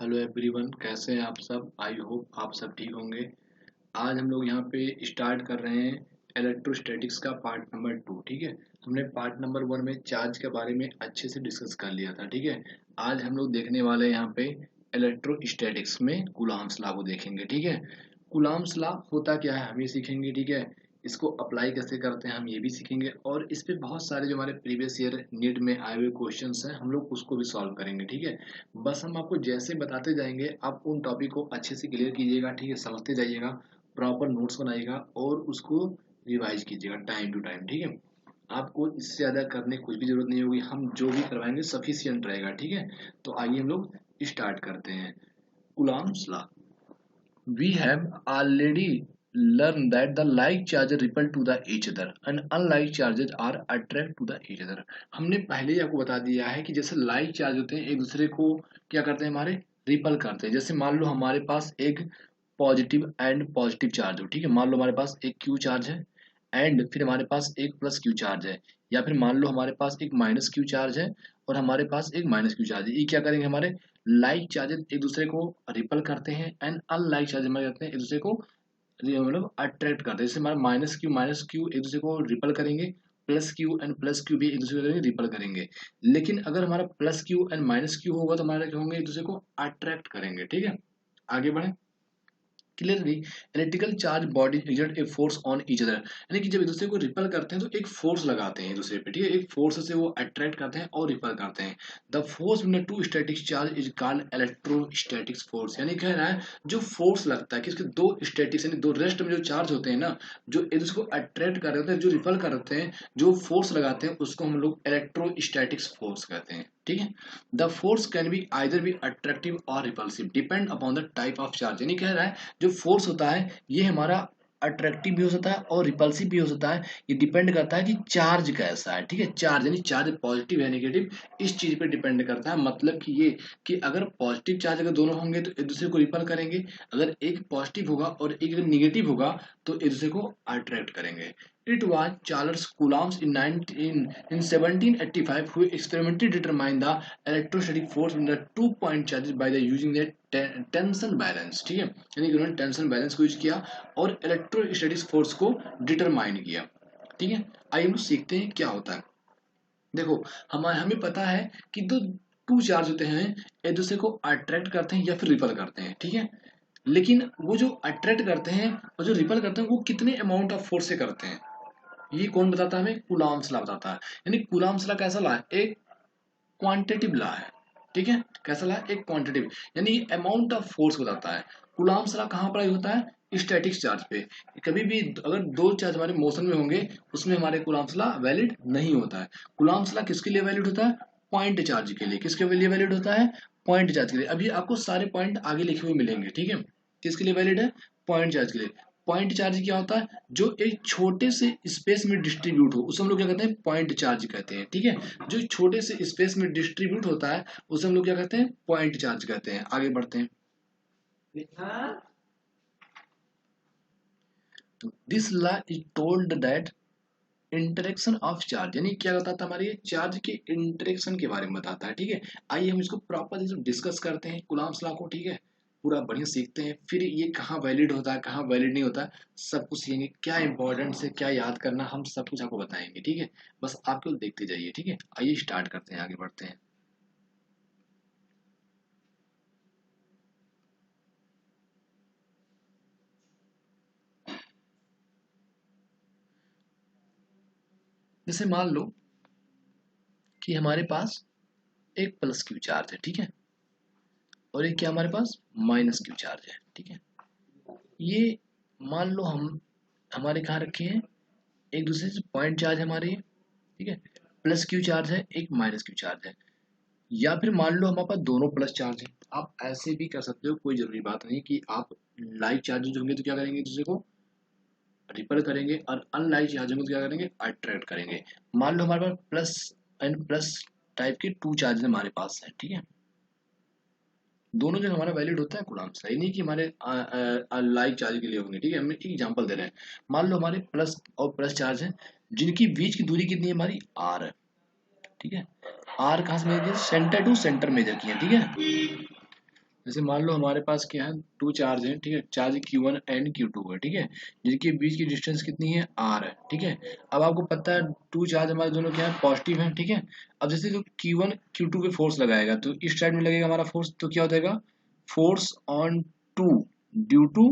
Hello everyone, कैसे हैं आप सब। आई होप आप सब ठीक होंगे। आज हम लोग यहाँ पे स्टार्ट कर रहे हैं इलेक्ट्रोस्टैटिक्स का पार्ट नंबर 2। ठीक है, हमने पार्ट नंबर 1 में चार्ज के बारे में अच्छे से डिस्कस कर लिया था। ठीक है, आज हम लोग देखने वाले हैं यहाँ पे इलेक्ट्रोस्टैटिक्स में कूलॉम्स लॉ को देखेंगे। ठीक है, कूलॉम्स लॉ होता क्या है हम ये सीखेंगे। ठीक है, इसको अप्लाई कैसे करते हैं हम ये भी सीखेंगे, और इस पे बहुत सारे जो हमारे प्रीवियस ईयर नीट में आए हुए क्वेश्चंस हैं हम लोग उसको भी सॉल्व करेंगे। ठीक है, बस हम आपको जैसे बताते जाएंगे आप उन टॉपिक को अच्छे से क्लियर कीजिएगा। ठीक है, समझते जाइएगा, प्रॉपर नोट्स बनाइएगा और उसको रिवाइज कीजिएगा टाइम टू टाइम। ठीक है, आपको इससे ज़्यादा करने की कुछ भी जरूरत नहीं होगी, हम जो भी करवाएंगे सफिशियंट रहेगा। ठीक है, तो आइए हम लोग स्टार्ट करते हैं। Coulomb's law. We have already learned that the like charges repel to the each other and unlike charges are attract to the each other। हमने पहले ही आपको बता दिया है कि जैसे लाइक चार्ज होते हैं एक दूसरे को क्या करते हैं, हमारे रिपल करते हैं। जैसे मान लो हमारे पास एक पॉजिटिव एंड पॉजिटिव चार्ज हो। ठीक है, मान लो हमारे पास एक क्यू चार्ज है एंड फिर हमारे पास एक प्लस क्यू चार्ज है, या फिर मान लो हमारे पास एक माइनस क्यू चार्ज है और हमारे पास एक माइनस क्यू चार्ज है। ये क्या करेंगे, हमारे लाइक चार्जेस एक दूसरे को रिपल करते हैं एंड अनलाइक चार्जेस हमारे करते हैं एक दूसरे को मतलब अट्रैक्ट करते हैं। जैसे हमारा माइनस क्यू एक दूसरे को रिपल करेंगे, plus Q and plus Q भी एक दूसरे को रिपल करेंगे। लेकिन अगर हमारा plus Q and minus Q होगा तो हमारे क्या होंगे, एक दूसरे को अट्रैक्ट करेंगे। ठीक है, आगे बढ़े। Clearly, electrical charge body exert a force on each other, यानी कि जब एक दूसरे को रिपल करते हैं तो एक फोर्स लगाते हैं एक दूसरे पे। ठीक है, एक फोर्स से वो अट्रैक्ट करते हैं और रिपल करते हैं। The force between two static charge is called electrostatics force. यानी कह रहा है जो फोर्स लगता है कि इसके दो स्टैटिक्स यानी दो रेस्ट में जो चार्ज होते हैं ना, जो एक दूसरे को अट्रैक्ट कर रहे होते हैं, जो रिपल कर रहे हैं, जो फोर्स लगाते हैं उसको हम लोग इलेक्ट्रोस्टैटिक्स फोर्स कहते हैं। ठीक है, the force can be either be attractive और repulsive depend upon the type of charge. यानी कह रहा है जो फोर्स होता है ये हमारा अट्रैक्टिव भी हो सकता है और रिपल्सिव भी हो सकता है। ये डिपेंड करता है कि चार्ज कैसा है। ठीक है, चार्ज यानी चार्ज पॉजिटिव है नेगेटिव, इस चीज पे डिपेंड करता है। मतलब कि ये कि अगर पॉजिटिव चार्ज अगर दोनों होंगे तो एक दूसरे को रिपल करेंगे, अगर एक पॉजिटिव होगा और एक अगर निगेटिव होगा तो एक दूसरे को अट्रैक्ट करेंगे। It was Charles Coulomb's in 1785 who experimentally determined the electrostatic force in the two-point charges by the using the tension balance. ठीक है, यानी कि उन्होंने टेंशन बैलेंस को यूज किया और इलेक्ट्रोस्टैटिक फोर्स को डिटरमाइन किया। ठीक है, आइए हम लोग सीखते हैं क्या होता है। देखो, हमें पता है कि दो टू चार्ज होते हैं एक दूसरे को अट्रैक्ट करते हैं या फिर रिपल करते हैं। ठीक है, लेकिन वो जो अट्रैक्ट करते हैं और जो रिपल करते हैं वो कितने अमाउंट ऑफ फोर्स से करते हैं ये कौन बताता है, हमें कूलॉम्स लॉ बताता है। यानी कूलॉम्स लॉ कैसा लॉ है, एक क्वांटिटिव लॉ है। ठीक है, कैसा लॉ है, एक क्वांटिटिव, यानी अमाउंट ऑफ फोर्स बताता है। कूलॉम्स लॉ कहाँ पर होता है, स्टैटिक चार्ज पे। कभी भी अगर दो चार्ज हमारे मोशन में होंगे उसमें हमारे कूलॉम्स लॉ वैलिड नहीं होता है। कूलॉम्स लॉ किसके लिए वैलिड होता है, पॉइंट चार्ज के लिए। किसके लिए वैलिड होता है, पॉइंट चार्ज के लिए। अभी आपको सारे पॉइंट आगे लिखे हुए मिलेंगे। ठीक है, किसके लिए वैलिड है, पॉइंट चार्ज के लिए। पॉइंट चार्ज क्या होता है, जो एक छोटे से स्पेस में डिस्ट्रीब्यूट हो उसे हम लोग क्या कहते हैं, पॉइंट चार्ज कहते हैं। ठीक है, जो छोटे से स्पेस में डिस्ट्रीब्यूट होता है उसे हम लोग क्या कहते हैं, पॉइंट चार्ज कहते हैं। आगे बढ़ते हैं। This law is told that interaction of charge, यानी क्या बताता है, हमारे चार्ज के इंटरेक्शन के बारे में बताता है। ठीक है, आइए हम इसको प्रॉपर डिस्कस करते हैं कूलॉम्स लॉ को। ठीक है, पूरा बढ़िया सीखते हैं, फिर ये कहाँ वैलिड होता है कहाँ वैलिड नहीं होता सब कुछ सीखेंगे। क्या इंपॉर्टेंट है क्या याद करना हम सब कुछ आपको बताएंगे। ठीक है, बस आप केवल देखते जाइए। ठीक है, आइए स्टार्ट करते हैं, आगे बढ़ते हैं। जैसे मान लो कि हमारे पास एक प्लस क्यू चार्ज है। ठीक है, और एक क्या हमारे पास माइनस क्यू चार्ज है। ठीक है, ये मान लो हम हमारे कहाँ रखे हैं, एक दूसरे से पॉइंट चार्ज हमारे ये। ठीक है, प्लस क्यू चार्ज है एक माइनस क्यू चार्ज है, या फिर मान लो हमारे पास दोनों प्लस चार्ज है। आप ऐसे भी कर सकते हो, कोई जरूरी बात नहीं कि आप लाइक चार्जेज होंगे तो क्या करेंगे, एक दूसरे को रिपेल करेंगे, और अनलाइक चार्ज होंगे तो क्या करेंगे, अट्रैक्ट करेंगे। मान लो हमारे पास प्लस एंड प्लस टाइप के टू चार्जेस हमारे पास है। ठीक है, दोनों जगह हमारा वैलिड होता है कूलॉम्स का, ये नहीं कि हमारे लाइक चार्ज के लिए होंगे। ठीक है, हम एक एग्जांपल दे रहे हैं। मान लो हमारे प्लस और प्लस चार्ज है जिनकी बीच की दूरी कितनी है, हमारी आर है। ठीक है, आर कहाँ से मेजर किया, सेंटर टू सेंटर मेजर किया। ठीक है, जैसे मान लो हमारे पास क्या है, टू चार्ज है, ठीक है, चार्ज Q1 एंड Q2 है, ठीक है, जिनके बीच की डिस्टेंस कितनी है, R है, ठीक है। अब आपको पता है टू चार्ज हमारे दोनों क्या है, पॉजिटिव है, ठीक है। अब जैसे जो Q1 Q2 पे फोर्स लगाएगा तो इस साइड में लगेगा हमारा फोर्स, तो क्या हो जाएगा, force on two due to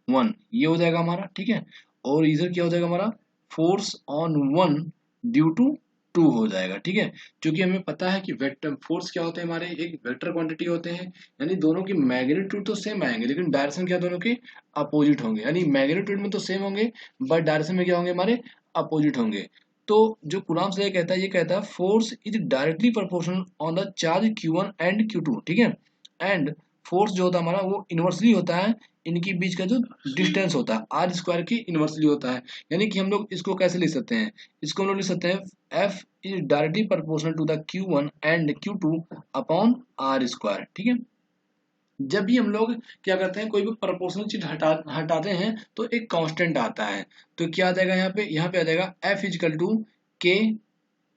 one, ये हो जाएगा हमारा, ठीक है। और इधर क्या हो जाएगा हमारा, force on one due to two हो जाएगा, ठीक है। क्योंकि हमें पता है कि वेक्टर फोर्स क्या होते हैं हमारे, एक वेक्टर क्वांटिटी होते हैं, यानी दोनों की मैग्नीट्यूड तो सेम आएंगे लेकिन डायरेक्शन क्या दोनों के अपोजिट होंगे, यानी मैग्नीट्यूड में तो सेम होंगे बट डायरेक्शन में क्या होंगे हमारे, अपोजिट होंगे। तो जो कूलम्ब्स लॉ कहता है, ये कहता है force is directly proportional on the charge Q1 and Q2, ठीक है। एंड फोर्स जो होता है हमारा वो इनवर्सली होता है इनके बीच का जो डिस्टेंस होता है आर स्क्वायर के इनवर्सली होता है। यानी कि हम लोग इसको कैसे लिख सकते हैं, इसको हम लोग लिख सकते हैं F is directly proportional to the Q1 and Q2 upon are square, ठीक है। जब भी हम लोग क्या करते हैं, कोई भी प्रोपोर्शनल चीज हटाते हैं तो एक कांस्टेंट आता है, तो क्या आ जाएगा यहाँ पे आ जाएगा F is equal to K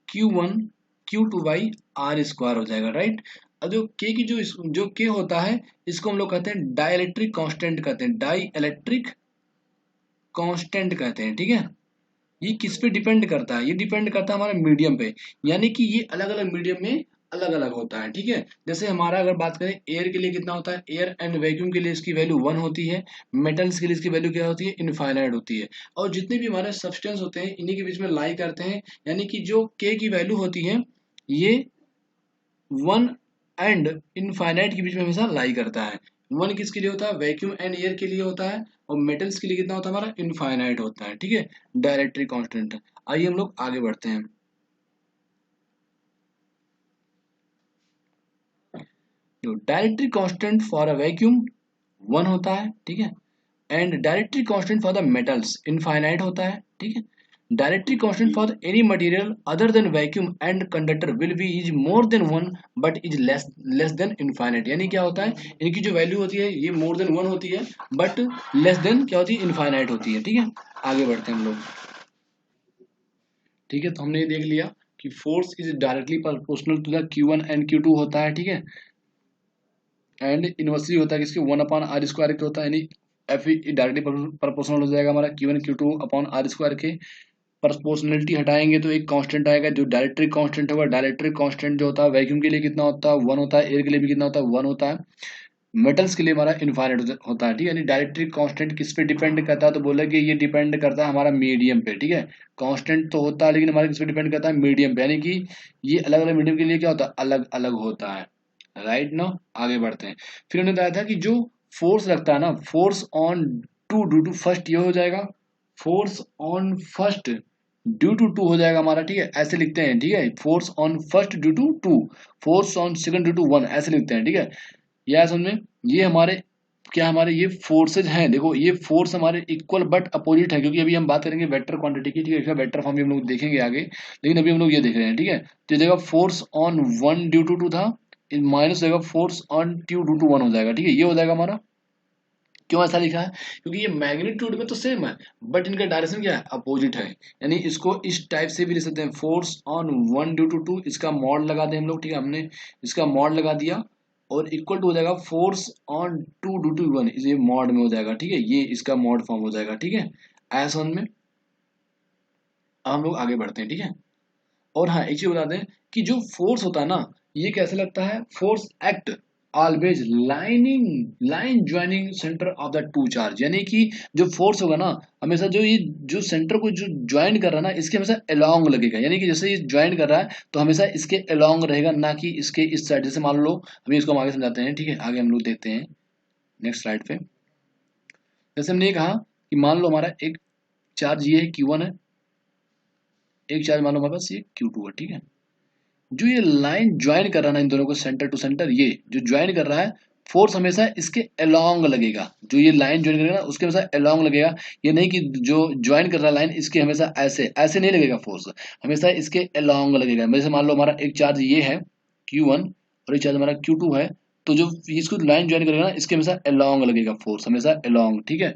Q1 Q2 by are square हो जाएगा, राइट। अब जो के की जो के होता है इसको हम लोग कहते हैं डाइलेक्ट्रिक कांस्टेंट कहते हैं, डाइलेक्ट्रिक कांस्टेंट कहते हैं, ठीक है। ये किस पे डिपेंड करता है, ये डिपेंड करता है हमारे मीडियम पे, यानी कि ये अलग अलग मीडियम में अलग अलग होता है, ठीक है। जैसे हमारा अगर बात करें एयर के लिए कितना होता है, एयर एंड वैक्यूम के लिए इसकी वैल्यू 1 होती है, मेटल्स के लिए इसकी वैल्यू क्या होती है, इनफाइनाइट होती है। और जितने भी हमारे सब्सटेंस होते हैं इन्हीं के बीच में लाई करते हैं, यानी कि जो के की वैल्यू होती है ये 1 एंड इनफाइनाइट के बीच में हमेशा लाई करता है। 1 किसके लिए होता है, वैक्यूम एंड एयर के लिए होता है, और मेटल्स के लिए कितना होता है हमारा, इनफाइनाइट होता है, ठीक है, डायरेक्ट्रिक कांस्टेंट। आइए हम लोग आगे बढ़ते हैं। जो डायरेक्ट्रिक कांस्टेंट फॉर अ वैक्यूम 1 होता है, ठीक है, and डायरेक्ट्रिक constant for the metals infinite होता है, ठीक है। डायरेक्ट्रिक constant for any material other than vacuum and conductor will be is more than 1 but is less than infinite. यानी क्या होता है, इनकी जो वैल्यू होती है ये मोर देन 1 होती है बट लेस देन क्या होती है, इनफाइनाइट होती है, ठीक है। आगे बढ़ते हैं हम लोग, ठीक है। तो हमने ये देख लिया कि force is directly proportional to the Q1 and Q2 होता है, ठीक है, एंड इनवर्सली होता है किसके, 1 अपॉन आर स्क्वायर के होता है, यानी एफ डायरेक्टली प्रोपोर्शनल हो जाएगा हमारा Q1 Q2 upon are square के। प्रोपोर्शनलिटी हटाएंगे तो एक कांस्टेंट आएगा जो डायरेक्ट्रिक कांस्टेंट होगा। डायरेक्ट्रिक कांस्टेंट जो होता है वैक्यूम के लिए कितना होता है, 1 होता है, एयर के लिए भी कितना होता है, 1 होता है, मेटल्स के लिए हमारा इनफाइनाइट होता है, ठीक है। यानी डायरेक्ट्रिक कांस्टेंट किस पे डिपेंड करता है, तो बोला कि ये डिपेंड करता है हमारा मीडियम पे, ठीक है। कांस्टेंट तो होता है लेकिन हमारा किस पे डिपेंड करता है, मीडियम पे, यानी कि ये अलग अलग मीडियम के लिए क्या होता है, अलग अलग होता है, राइट ना। आगे बढ़ते हैं। फिर उन्होंने बताया था कि जो फोर्स लगता है ना, force on two due to first, ये हो जाएगा force on first due to two हो जाएगा हमारा, ठीक है, ऐसे लिखते हैं, ठीक है। Force on first due to two, force on second due to one, ऐसे लिखते हैं, ठीक है। यह समझ में, ये हमारे क्या, हमारे ये फोर्सेज हैं, देखो ये फोर्स हमारे इक्वल बट अपोजिट है, क्योंकि अभी हम बात करेंगे वेक्टर क्वांटिटी की, ठीक है, इसका वेक्टर फॉर्म भी हम लोग देखेंगे आगे, लेकिन अभी हम लोग ये देख रहे हैं, ठीक है। तो ये जगह force on one due to two था, माइनस जगह force on two due to one हो जाएगा, ठीक है, ये हो जाएगा हमारा। क्यों ऐसा लिखा है, क्योंकि ये मैग्नीट्यूड में तो सेम है बट इनका डायरेक्शन क्या है, अपोजिट है। यानी इसको इस टाइप से भी लिख सकते हैं, force on one due to two, इसका मॉड लगा दें हम लोग, ठीक है, हमने इसका मॉड लगा दिया, और इक्वल टू हो जाएगा force on two due to one, ये मॉड में हो जाएगा, ठीक है, ये इसका मॉड फॉर्म हो जाएगा, ठीक है, ऐसा में। अब हम लोग आगे बढ़ते हैं, ठीक है। और हाँ एक चीज बता दें कि जो फोर्स होता है ना, ये कैसे लगता है, force act always line joining centre of the two charge, यानी कि जो फोर्स होगा ना, हमेशा जो ये जो सेंटर को जो ज्वाइन कर रहा है ना, इसके हमेशा अलोंग लगेगा, यानी कि जैसे ये ज्वाइन कर रहा है तो हमेशा इसके अलोंग रहेगा, ना कि इसके इस साइड। जैसे मान लो अभी इसको हम आगे समझाते हैं, ठीक है, आगे हम लोग देखते हैं नेक्स्ट स्लाइड पे। जैसे हमने ये कहा कि मान लो हमारा एक चार्ज ये है Q1 है, एक चार्ज मान लो हमारे पास ये Q2 है, ठीक है। जो ये लाइन ज्वाइन कर रहा है ना इन दोनों को सेंटर टू सेंटर, ये जो ज्वाइन कर रहा है, फोर्स हमेशा इसके अलोंग लगेगा, जो ये लाइन ज्वाइन करेगा ना उसके हमेशा अलोंग लगेगा। ये नहीं कि जो ज्वाइन कर रहा है लाइन इसके हमेशा ऐसे ऐसे नहीं लगेगा, फोर्स हमेशा इसके अलोंग लगेगा। जैसे मान लो हमारा एक चार्ज ये है Q1 और एक चार्ज हमारा Q2 है, तो जो इसको लाइन ज्वाइन करेगा ना इसके हमेशा अलोंग लगेगा, फोर्स हमेशा अलोंग, ठीक है,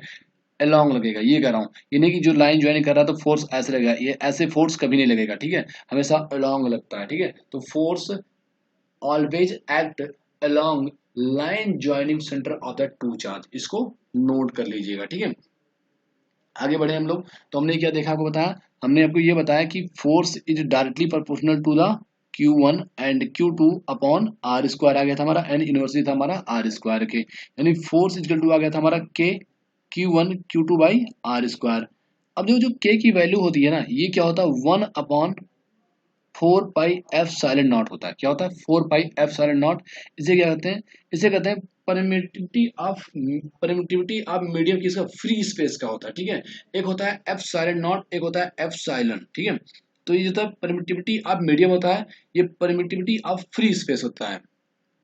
अलोंग लगेगा, ये कह रहा हूँ। ये नहीं कि जो लाइन ज्वाइन कर रहा है तो फोर्स ऐसे लगेगा, ये ऐसे फोर्स कभी नहीं लगेगा, ठीक है, हमेशा अलोंग लगता है, ठीक है। तो force always act along line joining centre of the two charge, इसको नोट कर लीजिएगा, ठीक है। आगे बढ़े हम लोग, तो हमने क्या देखा आपको बताया, हमने आपको ये बताया कि force is directly proportional to the Q1 and Q2 upon are square आ गया था हमारा, एन इनवर्सली था हमारा आर स्क्वायर के, यानी फोर्स इक्वल टू आ गया था हमारा के Q1 Q2 by are square. अब जो जो के की वैल्यू होती है ना, ये क्या होता है 1/4 पाई F साइलेंट नॉट होता है। क्या होता है 4 पाई F साइलेंट नॉट। इसे क्या कहते हैं, इसे कहते हैं परमिटिविटी ऑफ मीडियम, किसका, फ्री स्पेस का होता है, ठीक है। एक होता है एफ साइलेंट नॉट, एक होता है एफ साइलेंट, ठीक है। तो ये जो परमिटिविटी ऑफ मीडियम होता है, ये परमिटिविटी ऑफ फ्री स्पेस होता है,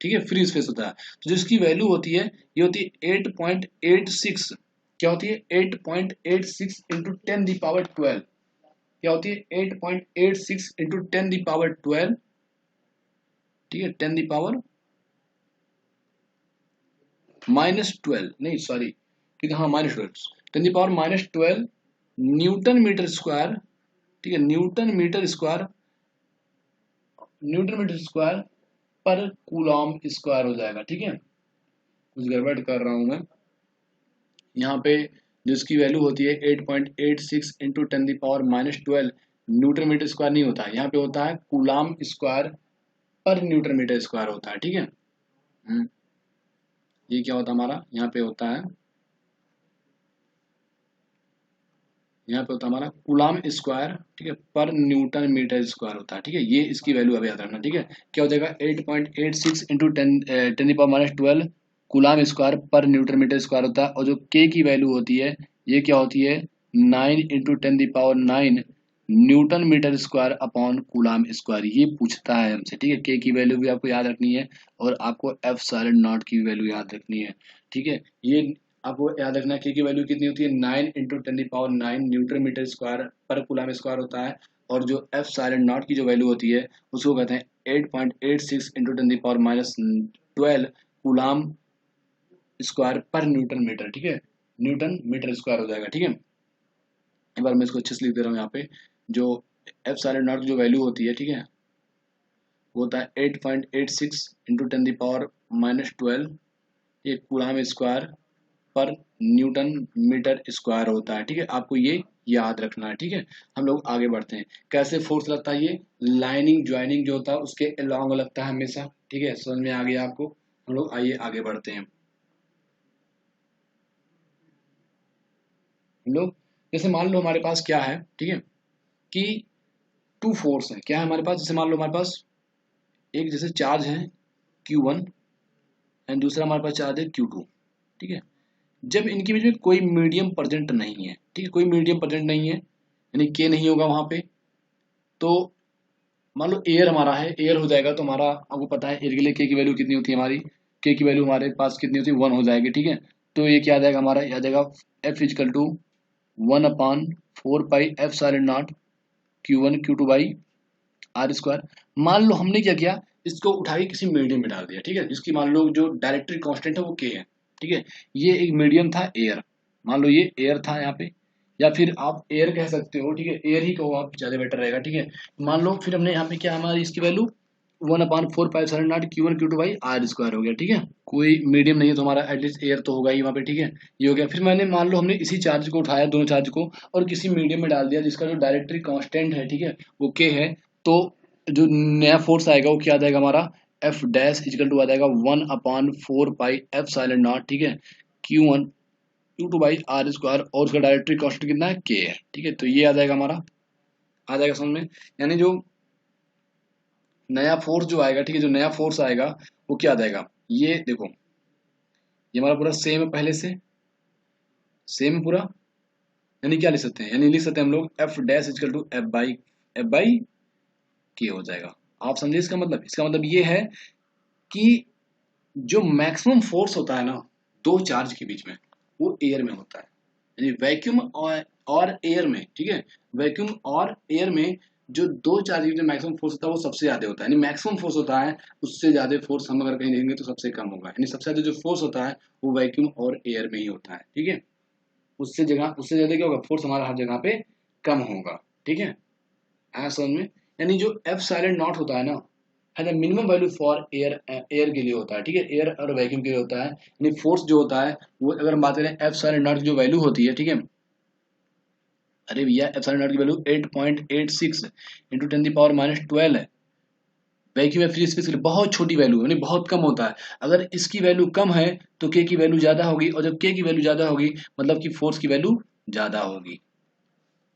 ठीक है, फ्री स्पेस होता है। तो जिसकी वैल्यू होती है, ये होती है 8.86, क्या होती है 8.86 इंटू 10⁻12, क्या होती है 8.86 इंटू 10⁻12, ठीक है, 10⁻−12, नहीं सॉरी, ठीक है, हाँ -12, 10⁻−12 न्यूटन मीटर स्क्वायर, ठीक है, न्यूटन मीटर स्क्वायर पर कूलॉम स्क्वायर हो जाएगा, ठीक है। कुछ गड़बड़ कर रहा हूं मैं यहाँ पे, जिसकी वैल्यू होती है 8.86 इंटू 10⁻−12, न्यूटन मीटर स्क्वायर नहीं होता है, यहाँ पे होता है कूलाम स्क्वायर पर न्यूटन मीटर स्क्वायर होता है, ठीक है। ये क्या होता है हमारा, यहाँ पे होता है, यहाँ पे होता है हमारा कूलाम स्क्वायर, ठीक है, पर न्यूटन मीटर स्क्वायर होता है, ठीक है। ये इसकी वैल्यू अभी याद रखना, ठीक है। क्या हो जाएगा 8.86 इंटू 10⁻12 कूलाम स्क्वायर पर न्यूटन मीटर स्क्वायर होता है, और जो के की वैल्यू होती है, ये क्या होती है 9 into 10⁹ newton metre square upon coulomb square. ये पूछता है हमसे, ठीक है। के की वैल्यू भी आपको याद रखनी है, और आपको एफ साइलेंट नॉट की वैल्यू याद रखनी है, ठीक है। ये आपको याद रखना है के की वैल्यू कितनी होती है 9 इंटू 10⁹ न्यूटन मीटर स्क्वायर पर कूलाम स्क्वायर होता है, और जो एफ साइलेंट नॉट की जो वैल्यू होती है, उसको कहते हैं 8.86 इंटू 10⁻12 कूलाम स्क्वायर पर न्यूटन मीटर, ठीक है, न्यूटन मीटर स्क्वायर हो जाएगा, ठीक है। एक बार मैं इसको अच्छे से लिख दे रहा हूँ यहाँ पे, जो एफ साइलेंट नॉट की जो वैल्यू होती है, ठीक है, वो होता है 8.86 इंटू 10⁻12, ये कूलाम स्क्वायर पर न्यूटन मीटर स्क्वायर होता है, ठीक है। आपको ये याद रखना है, ठीक है। हम लोग आगे बढ़ते हैं, कैसे फोर्स लगता है, ये लाइनिंग ज्वाइनिंग जो होता है उसके अलोंग लगता है हमेशा, ठीक है। समझ में आ गया आपको। हम लोग आइए आगे बढ़ते हैं। हम लोग जैसे मान लो हमारे पास क्या है, ठीक है, कि टू फोर्स है, क्या है हमारे पास, जैसे मान लो हमारे पास एक जैसे चार्ज है Q1 एंड दूसरा हमारे पास चार्ज है Q2, ठीक है। जब इनके बीच में कोई मीडियम प्रेजेंट नहीं है, ठीक है, कोई मीडियम प्रेजेंट नहीं है, यानी के नहीं होगा वहां पे, तो मान लो एयर हमारा है, एयर हो जाएगा, तो हमारा आपको पता है एयर के लिए के की वैल्यू कितनी होती है हमारी, के की वैल्यू हमारे पास कितनी होती है 1 हो जाएगी, ठीक है। तो ये क्या आ जाएगा हमारा, आ जाएगा F equal to 1/4 pi F epsilon naught Q1 Q2 by are square. मान लो हमने क्या किया, इसको उठा के किसी मीडियम में डाल दिया, ठीक है, जिसकी मान लो जो डायरेक्टरी कांस्टेंट है वो के है, ठीक है। ये एक मीडियम था एयर, मान लो ये एयर था यहाँ पे, या फिर आप एयर कह सकते हो, ठीक है, एयर ही कहो आप, ज्यादा बेटर रहेगा, ठीक है। मान लो फिर हमने यहाँ पे क्या, हमारी इसकी value 1/4 pi Q1 Q2 by are square हो गया, ठीक है। कोई मीडियम नहीं है तो हमारा एटलीस्ट एयर तो होगा ही वहाँ पे, ठीक है। ये हो गया, फिर मैंने मान लो हमने इसी चार्ज को उठाया, दोनों चार्ज को, और किसी मीडियम में डाल दिया जिसका जो डायरेक्टरी कांस्टेंट है, ठीक है, वो के है। तो जो नया फोर्स आएगा वो क्या आ जाएगा हमारा, एफ डैश इजकल टू आ जाएगा 1/4 पाई F साइलेंट नॉट, ठीक है, Q1 Q2 by are square, और उसका डायरेक्टरी कांस्टेंट कितना है के है, ठीक है। तो ये आ जाएगा हमारा, आ जाएगा समझ में, यानी जो नया फोर्स जो आएगा, ठीक है, जो नया फोर्स आएगा वो क्या आ जाएगा, ये देखो, ये हमारा पूरा सेम है पहले से, सेम है पूरा, यानी क्या लिख सकते हैं, यानी लिख सकते हैं हम लोग F dash equal to F by K हो जाएगा। आप समझे इसका मतलब, इसका मतलब ये है कि जो मैक्सिमम फोर्स होता है ना दो चार्ज के बीच में, वो एयर में होता है, यानी वैक्यूम और एयर में, ठीक है, वैक्यूम और एयर में जो दो चार्ज के बीच में मैक्सिमम फोर्स होता है वो सबसे ज्यादा होता है, यानी मैक्सिमम फोर्स होता है, उससे ज्यादा फोर्स हम अगर कहीं देंगे तो सबसे कम होगा, यानी सबसे ज्यादा जो फोर्स होता है वो वैक्यूम और एयर में ही होता है, ठीक है। उससे ज्यादा क्या होगा, फोर्स हमारा हर जगह पे कम होगा, ठीक है। आया समझ में, यानी जो एफ साइलेंट नॉट होता है ना, है ना, minimum value for air, air के लिए होता है, ठीक है, एयर और वैक्यूम के लिए होता है। यानी फोर्स जो होता है वो अगर हम बात करें एप्सिलॉन नॉट की जो वैल्यू होती है, ठीक है, अरे भैया एप्सिलॉन नॉट की वैल्यू 8.86 इंटू 10⁻12 है। वैक्यूम या फ्री स्पेस के लिए बहुत छोटी वैल्यू यानी बहुत कम होता है। अगर इसकी वैल्यू कम है तो के की वैल्यू ज्यादा होगी, और जब के की वैल्यू ज्यादा होगी मतलब कि फोर्स की वैल्यू ज्यादा होगी।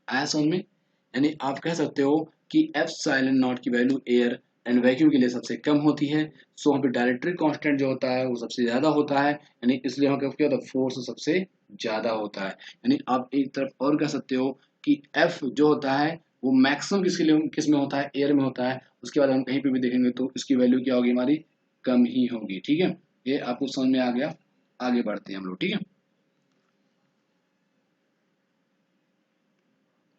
आया समझ में? यानी आप कह सकते हो कि एप्सिलॉन नॉट की वैल्यू एयर एंड वैक्यूम के लिए सबसे कम होती है। सो वहाँ पे डायरेक्ट्रिक कांस्टेंट जो होता है वो सबसे ज्यादा होता है, यानी इसलिए वहाँ क्या होता है, फोर्स सबसे ज्यादा होता है। यानी आप एक तरफ और कह सकते हो कि एफ जो होता है वो मैक्सिमम किसके लिए किस में होता है, एयर में होता है। उसके बाद हम कहीं पे भी देखेंगे तो इसकी वैल्यू क्या होगी, हमारी कम ही होगी, ठीक है। ये आपको समझ में आ गया। आगे बढ़ते हैं हम लोग, ठीक है।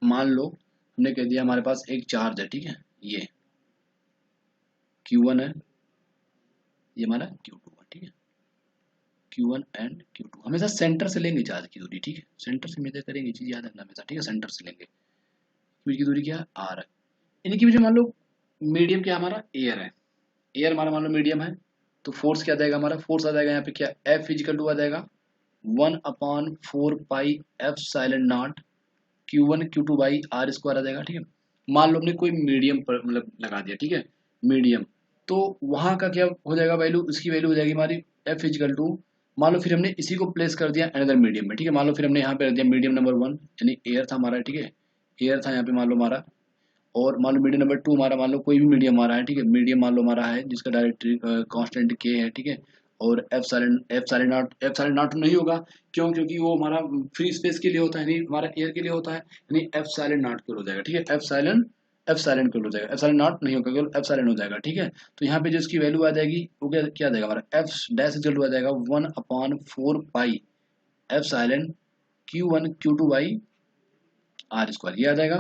मान लो हमने कह दिया हमारे पास एक चार्ज है, ठीक है, ये Q1 है, ये हमारा Q2 है, ठीक है। Q1 एंड Q2 हमेशा सेंटर से लेंगे चार्ज की दूरी, ठीक है, सेंटर से मेजर करेंगे, चीज याद रखना हमेशा, ठीक है, सेंटर से लेंगे। Q की दूरी क्या है, R है। इनकी वजह मान लो मीडियम क्या हमारा एयर है, एयर हमारा मान लो मीडियम है, तो फोर्स क्या आ जाएगा, हमारा फोर्स आ जाएगा यहाँ पे क्या, F इजिकल टू आ जाएगा 1/4 pi epsilon naught Q1 Q2 by are square आ जाएगा, ठीक है। मान लो हमने कोई मीडियम पर मतलब लगा दिया, ठीक है, मीडियम, तो वहां का क्या हो जाएगा वैल्यू, इसकी वैल्यू हो जाएगी हमारी एफ इजिकल टू, मान लो फिर हमने इसी को प्लेस कर दिया अनदर मीडियम में, ठीक है, मान लो फिर हमने यहाँ पे रख दिया मीडियम नंबर 1 यानी एयर था हमारा, ठीक है, एयर था यहाँ पे मान लो हमारा, और मान लो मीडियम नंबर 2 हमारा, मान लो कोई भी मीडियम हमारा है, ठीक है, मीडियम मान लो हमारा है जिसका डायरेक्ट कांस्टेंट के है, ठीक है, और एफ साइलेंट नॉट नहीं होगा, क्यों, क्योंकि वो हमारा फ्री स्पेस के लिए होता है, नहीं हमारा एयर के लिए होता है, यानी एफ साइलेंट नॉट क्यों हो जाएगा, ठीक है, एफ साइलेंट क्यों हो जाएगा, एफ साइलेंट नॉट नहीं होगा, केवल एफ साइलेंट हो जाएगा, ठीक है। तो यहाँ पे जो इसकी वैल्यू आ जाएगी वो क्या क्या आ जाएगा हमारा एफ डैश इक्वल टू आ जाएगा 1/4 pi epsilon Q1 Q2 by are square, ये आ जाएगा।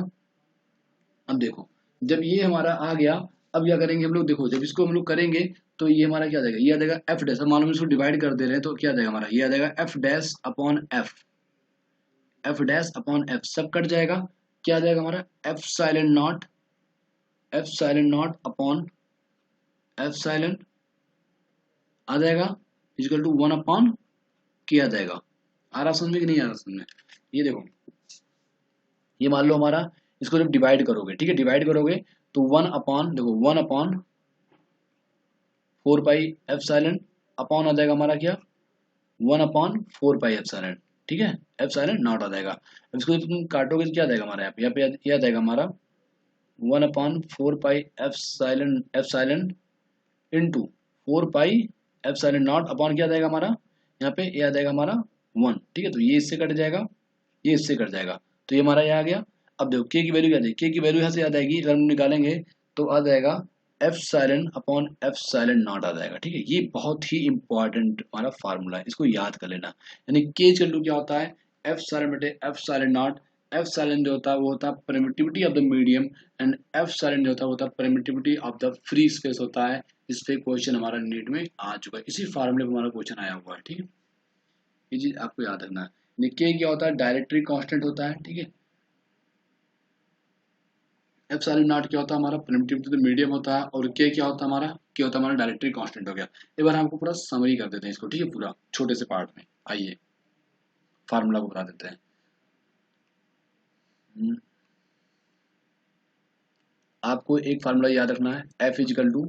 अब देखो जब ये हमारा आ गया, अब क्या करेंगे हम लोग, देखो जब इसको हम लोग करेंगे तो ये हमारा क्या आ जाएगा, ये आ जाएगा एफ डैश, अब मान लो हम इसको डिवाइड कर दे रहे हैं तो क्या आ जाएगा हमारा, ये आ जाएगा F dash upon F, F dash upon F सब कट जाएगा, क्या आ जाएगा हमारा epsilon naught upon epsilon आ जाएगा इक्वल टू 1/, क्या आ जाएगा, आ रहा समझ में कि नहीं आ रहा समझ में? ये देखो, ये मान लो हमारा, इसको जब डिवाइड करोगे, ठीक है, डिवाइड करोगे तो 1/, देखो 1/4 पाई एफ साइलेंट अपॉन आ जाएगा हमारा क्या, 1/4 पाई एफ साइलेंट, ठीक है, एफ साइलेंट नॉट आ जाएगा। अब इसको जब तुम काटोगे तो क्या आ जाएगा हमारा, यहाँ पे ये आ जाएगा हमारा 1/4 pi epsilon into 4 pi epsilon naught upon क्या आ जाएगा हमारा, यहाँ पे ये आ जाएगा हमारा 1, ठीक है, तो ये इससे कट जाएगा, ये इससे कट जाएगा, तो ये हमारा ये आ गया। अब देखो के की वैल्यू क्या आ जाएगी, के की वैल्यू यहाँ से आ जाएगी, अगर हम निकालेंगे तो आ जाएगा epsilon upon epsilon naught आ जाएगा, ठीक है। ये बहुत ही इंपॉर्टेंट हमारा फार्मूला है, इसको याद कर लेना। यानी के इक्वल टू क्या होता है, एफ साइलेंट बटे F silent not. F silent जो होता है वो होता है permittivity of the medium, and F silent जो होता है वो होता है permittivity of the free space होता है। इस पे क्वेश्चन हमारा नीट में आ चुका है, इसी फार्मूले पे हमारा क्वेश्चन आया हुआ है, ठीक है, ये चीज आपको याद रखना है। के क्या होता है, डायरेक्ट्रिक कांस्टेंट होता है, ठीक है। एप्सिलॉन नॉट क्या होता है हमारा, परमिटिविटी टू द मीडियम होता है, और के क्या होता है हमारा, के होता है हमारा डायरेक्ट्रिक कांस्टेंट हो गया। एक बार हमको पूरा समरी कर देते हैं इसको, ठीक है, पूरा छोटे से पार्ट में, आइए फार्मूला को बता देते हैं। आपको एक फार्मूला याद रखना है, F equal to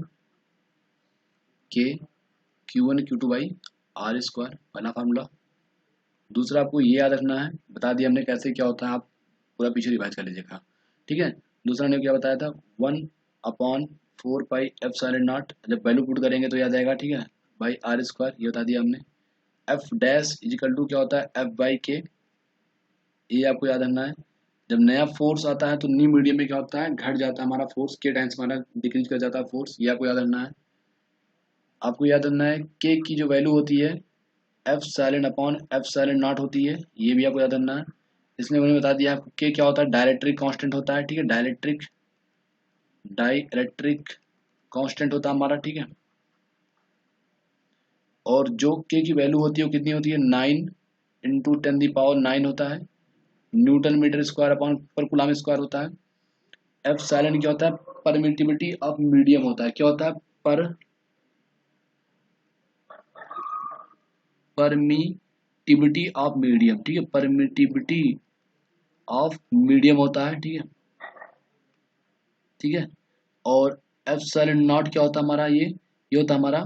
K Q1 Q2 by are square, पहला फार्मूला। दूसरा आपको ये याद रखना है, बता दिया हमने कैसे क्या होता है, आप पूरा पीछे रिवाइज कर लीजिएगा, ठीक है। दूसरा ने क्या बताया था, 1/4 पाई एफ साइलेंट नॉट, जब वैल्यू पुट करेंगे तो याद आएगा, ठीक है, बाई आर स्क्वायर, ये बता दिया हमने। एफ डैश इजिकल टू क्या होता है, एफ बाई के, ये आपको याद रखना है। जब नया फोर्स आता है तो न्यू मीडियम में क्या होता है, घट जाता है हमारा फोर्स, के टाइम्स हमारा डिक्रीज कर जाता है फोर्स, ये आपको याद रखना है। आपको याद रखना है के की जो वैल्यू होती है F silent upon epsilon not होती है, ये भी आपको याद रखना है। इसने उन्हें बता दिया आपको के क्या होता है, डायइलेक्ट्रिक कांस्टेंट होता है, ठीक है, डाइइलेक्ट्रिक कांस्टेंट होता है हमारा, ठीक है। और जो के की वैल्यू होती है वो कितनी होती है, 9 इंटू 10⁹ होता है, न्यूटन मीटर स्क्वायर अपॉन पर कूलम स्क्वायर होता है। एफ साइलेंट क्या होता है, परमिटिविटी ऑफ मीडियम होता है। क्या होता है? परमिटिविटी ऑफ मीडियम, ठीक है, परमिटिविटी ऑफ मीडियम होता है, ठीक है, ठीक है। और एप्सिलॉन नॉट क्या होता है हमारा? ये होता है हमारा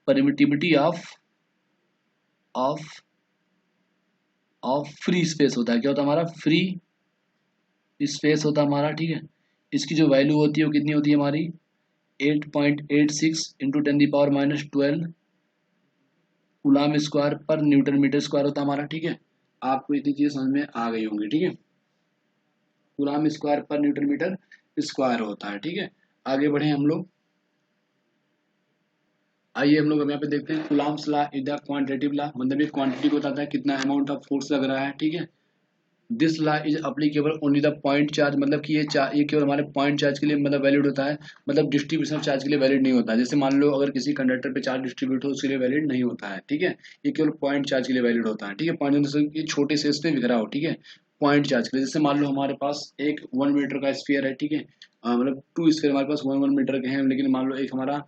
permittivity of of of free space होता है। क्या होता है हमारा? फ्री स्पेस होता है हमारा, ठीक है। इसकी जो वैल्यू होती है वो कितनी होती है हमारी? 8.86 इंटू 10⁻12 कूलाम स्क्वायर पर न्यूटन मीटर स्क्वायर होता है हमारा, ठीक है। आपको इतनी चीजें समझ में आ गई होंगी, ठीक है। कूलाम स्क्वायर पर न्यूटन मीटर स्क्वायर होता है, ठीक है। आगे बढ़े हम लोग। आइए हम लोग अब यहाँ पे देखते हैं coulombs law is the quantitative law, मतलब ये क्वांटिटी को बताता है कितना अमाउंट ऑफ फोर्स लग रहा है, ठीक है। This law is applicable only the point charge, मतलब कि ये केवल हमारे पॉइंट चार्ज के लिए मतलब वैलिड होता है, मतलब डिस्ट्रीब्यूशन ऑफ चार्ज के लिए वैलिड नहीं होता है। जैसे मान लो अगर किसी कंडक्टर पे चार्ज डिस्ट्रीब्यूट हो उसके लिए वैलिड नहीं होता है, ठीक है। ये केवल पॉइंट चार्ज के लिए वैलिड होता है, ठीक है। पॉइंट जैसे छोटे से इसमें बिखरा हो, ठीक है, पॉइंट चार्ज के लिए। जैसे मान लो हमारे पास एक 1 मीटर का स्फीयर है, ठीक है, मतलब 2 स्फीयर हमारे पास 1 1 मीटर के हैं, लेकिन मान लो एक हमारा